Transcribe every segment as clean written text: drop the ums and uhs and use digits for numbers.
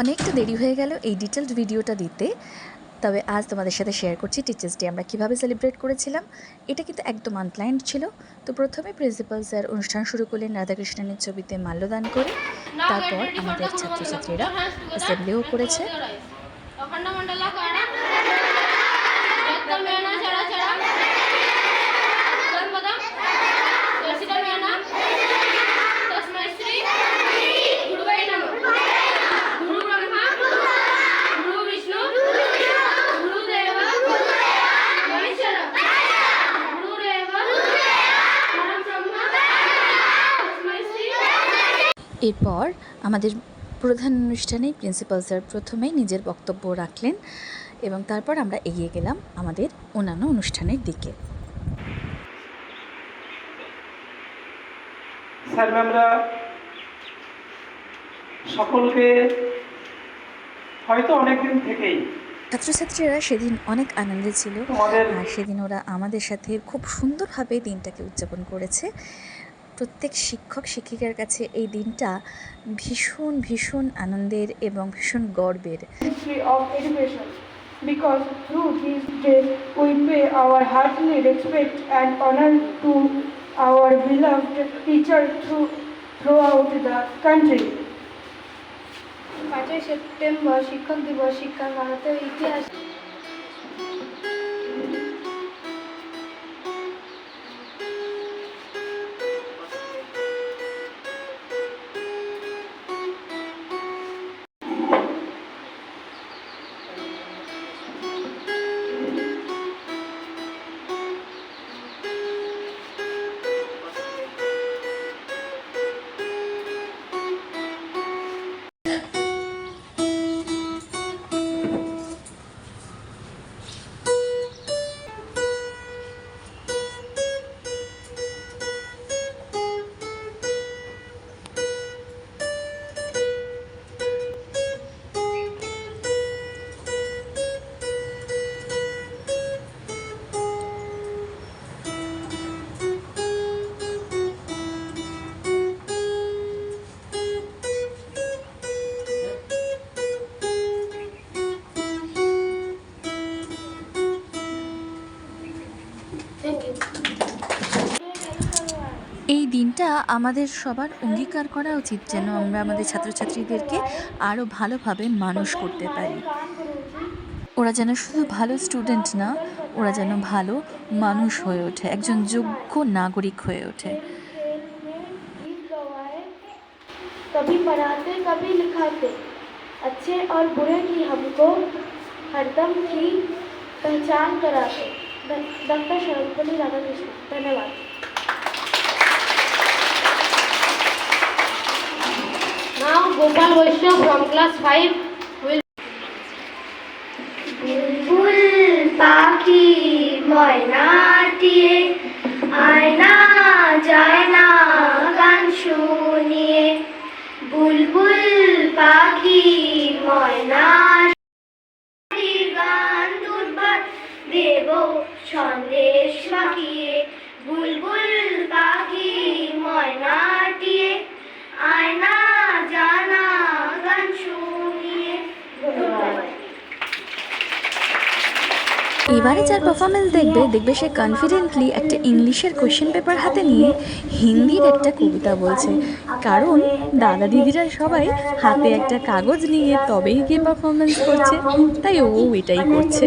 অনেকটা দেরি হয়ে গেল এই ডিটেলড ভিডিওটা দিতে। তবে আজ তোমাদের সাথে শেয়ার করছি টিচার্স ডে আমরা কীভাবে সেলিব্রেট করেছিলাম। এটা কিন্তু একদম আনপ্ল্যান্ড ছিল। তো প্রথমে প্রিন্সিপাল স্যার অনুষ্ঠান শুরু করলেন রাধাকৃষ্ণনের ছবিতে মাল্যদান করে। তারপর আমাদের ছাত্রছাত্রীরা অ্যাসেম্বলিও করেছে। এরপর আমাদের প্রধান অনুষ্ঠানে প্রিন্সিপাল স্যার প্রথমেই নিজের বক্তব্য রাখলেন এবং তারপর আমরা এগিয়ে গেলাম আমাদের অন্যান্য অনুষ্ঠানের দিকে। স্যার ম্যামরা সকলকে হয়তো অনেকদিন থেকেই ছাত্রছাত্রীরা সেদিন অনেক আনন্দে ছিল আর সেদিন ওরা আমাদের সাথে খুব সুন্দরভাবে দিনটাকে উদযাপন করেছে। প্রত্যেক শিক্ষক শিক্ষিকার কাছে এই দিনটা ভীষণ ভীষণ আনন্দের এবং ভীষণ গর্বের। Because through this day we pay our heartily respect and honor to our beloved teachers throughout the country. 5 September শিক্ষক দিবস শিক্ষা ভারতের ইতিহাস। এই দিনটা আমাদের সবার অঙ্গীকার করা উচিত যেন আমরা আমাদের ছাত্রছাত্রীদেরকে আরও ভালোভাবে মানুষ করতে পারি। ওরা যেন শুধু ভালো স্টুডেন্ট না, ওরা যেন ভালো মানুষ হয়ে ওঠে, একজন যোগ্য নাগরিক হয়ে ওঠে। कभी पढ़ाते कभी लिखाते अच्छे और बुरे की हमको हरदम की पहचान कराते। डॉक्टर सर्वपल्ली राधाकृष्णन। धन्यवाद। Now Gopal Vaishnav from class 5 will. বুলবুল পাখি ময়নাটিয়ে আয়না যায় না গান শুনিয়ে। বুলবুল পাখি ময়না গান দুর্বার দেব সন্দেশ মাখিয়ে। বুলবুল পাখি ময়নাটিয়ে আয়না জানা গান শুনিয়ে। এবারে যার পারফরমেন্স দেখবে সে কনফিডেন্টলি একটা ইংলিশের কোয়েশ্চেন পেপার হাতে নিয়ে হিন্দির একটা কবিতা বলছে, কারণ দাদা দিদিরা সবাই হাতে একটা কাগজ নিয়ে তবেই গিয়ে পারফরমেন্স করছে, তাই ও এটাই করছে।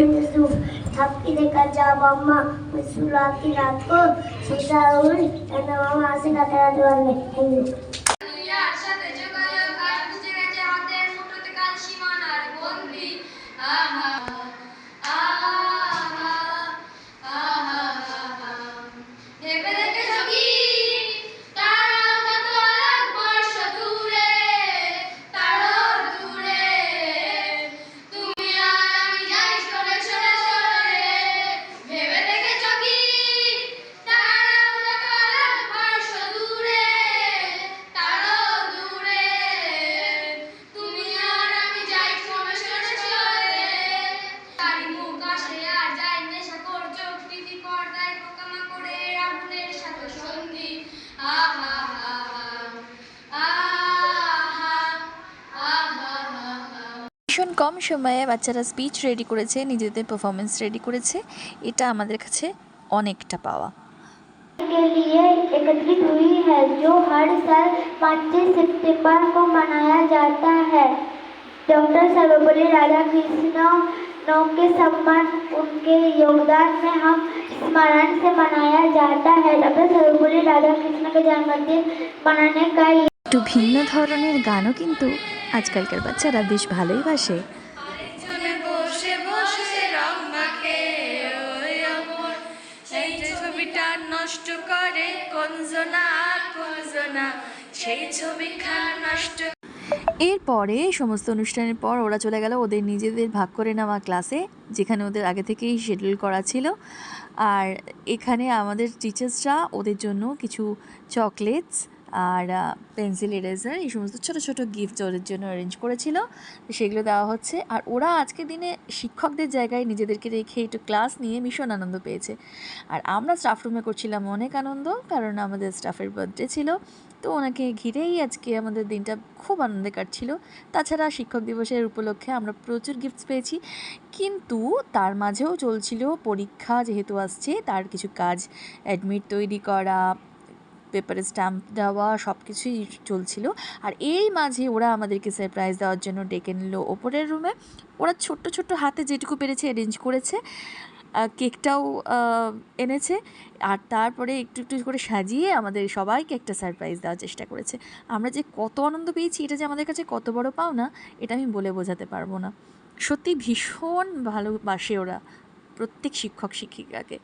ভীষণ কম সময়ে বাচ্চারা স্পিচ রেডি করেছে, নিজেদের পারফরমেন্স রেডি করেছে, এটা আমাদের কাছে অনেকটা পাওয়া। के लिए एकत्रित हुई है जो हर साल 25 सितंबर को मनाया जाता है। डॉक्टर सर्वपल्ली राधाकृष्णन के सम्मान उनके योगदान में हम स्मरण से मनाया जाता है। डॉक्टर सर्वपल्ली राधाकृष्णन के जन्मदिन मनाने का একটু ভিন্ন ধরনের গানও কিন্তু আজকালকার বাচ্চারা বেশ ভালোই বাসে। বসে বসে রং মাখে ওই অমর সেই ছবিটা নষ্ট করে কঞ্জনা কঞ্জনা সেই ছবিটা নষ্ট। এরপরে সমস্ত অনুষ্ঠানের পর ওরা চলে গেল ওদের নিজেদের ভাগ করে নেওয়া ক্লাসে, যেখানে ওদের আগে থেকেই শিডিউল করা ছিল। আর এখানে আমাদের টিচার্সরা ওদের জন্য কিছু চকলেটস আর পেন্সিল ইরেজার এই সমস্ত ছোটো ছোটো গিফট ওদের জন্য অ্যারেঞ্জ করেছিল, সেগুলো দেওয়া হচ্ছে। আর ওরা আজকের দিনে শিক্ষকদের জায়গায় নিজেদেরকে রেখে একটু ক্লাস নিয়ে ভীষণ আনন্দ পেয়েছে। আর আমরা স্টাফ রুমে করছিলাম অনেক আনন্দ, কারণ আমাদের স্টাফের বার্থডে ছিল, তো ওনাকে ঘিরেই আজকে আমাদের দিনটা খুব আনন্দে কাটছিল। তাছাড়া শিক্ষক দিবসের উপলক্ষে আমরা প্রচুর গিফটস পেয়েছি, কিন্তু তার মাঝেও চলছিল পরীক্ষা যেহেতু আসছে, তার কিছু কাজ অ্যাডমিট তৈরি করা, পেপারে স্ট্যাম্প দেওয়া, সব কিছুই চলছিল। আর এই মাঝে ওরা আমাদেরকে সারপ্রাইজ দেওয়ার জন্য ডেকে নিল ওপরের রুমে। ওরা ছোট্ট ছোট্ট হাতে যেটুকু পেরেছে অ্যারেঞ্জ করেছে, কেকটাও এনেছে, আর তারপরে একটু একটু করে সাজিয়ে আমাদের সবাইকে একটা সারপ্রাইজ দেওয়ার চেষ্টা করেছে। আমরা যে কত আনন্দ পেয়েছি, এটা যে আমাদের কাছে কত বড় পাওনা, এটা আমি বলে বোঝাতে পারবো না। সত্যি ভীষণ ভালোবাসে ওরা প্রত্যেক শিক্ষক শিক্ষিকাকে।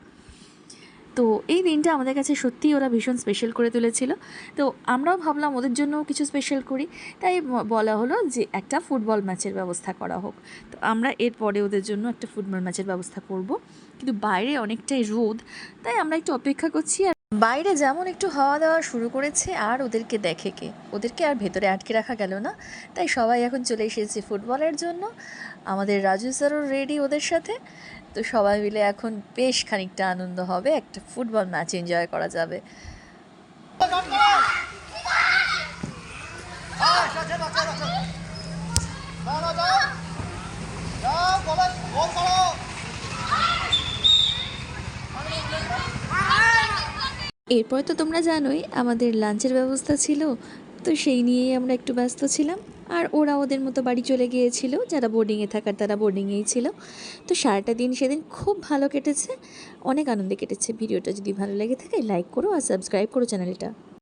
তো এই দিনটা আমাদের কাছে সত্যিই ওরা ভীষণ স্পেশাল করে তুলেছিল। তো আমরাও ভাবলাম ওদের জন্যও কিছু স্পেশাল করি, তাই বলা হলো যে একটা ফুটবল ম্যাচের ব্যবস্থা করা হোক। তো আমরা এরপরে ওদের জন্য একটা ফুটবল ম্যাচের ব্যবস্থা করব, কিন্তু বাইরে অনেকটাই রোদ, তাই আমরা একটু অপেক্ষা করছি। আর বাইরে যেমন একটু হাওয়া দেওয়া শুরু করেছে, আর ওদেরকে দেখে কে, ওদেরকে আর ভেতরে আটকে রাখা গেল না, তাই সবাই এখন চলে এসেছে ফুটবলের জন্য। আমাদের রাজু স্যারও রেডি ওদের সাথে। তো সবাই মিলে এখন বেশ খানিকটা আনন্দ হবে, একটা ফুটবল ম্যাচ এনজয় করা যাবে। এরপর তো তোমরা জানোই আমাদের লাঞ্চের ব্যবস্থা ছিল, তো সেই নিয়েই আমরা একটু ব্যস্ত ছিলাম। আর ওরা ওদের মতো বাড়ি চলে গিয়েছিল, যারা বোর্ডিংয়ে থাকার তারা বোর্ডিংয়েই ছিল। তো সারাটা দিন সেদিন খুব ভালো কেটেছে, অনেক আনন্দে কেটেছে। ভিডিওটা যদি ভালো লেগে থাকে লাইক করো আর সাবস্ক্রাইব করো চ্যানেলটা।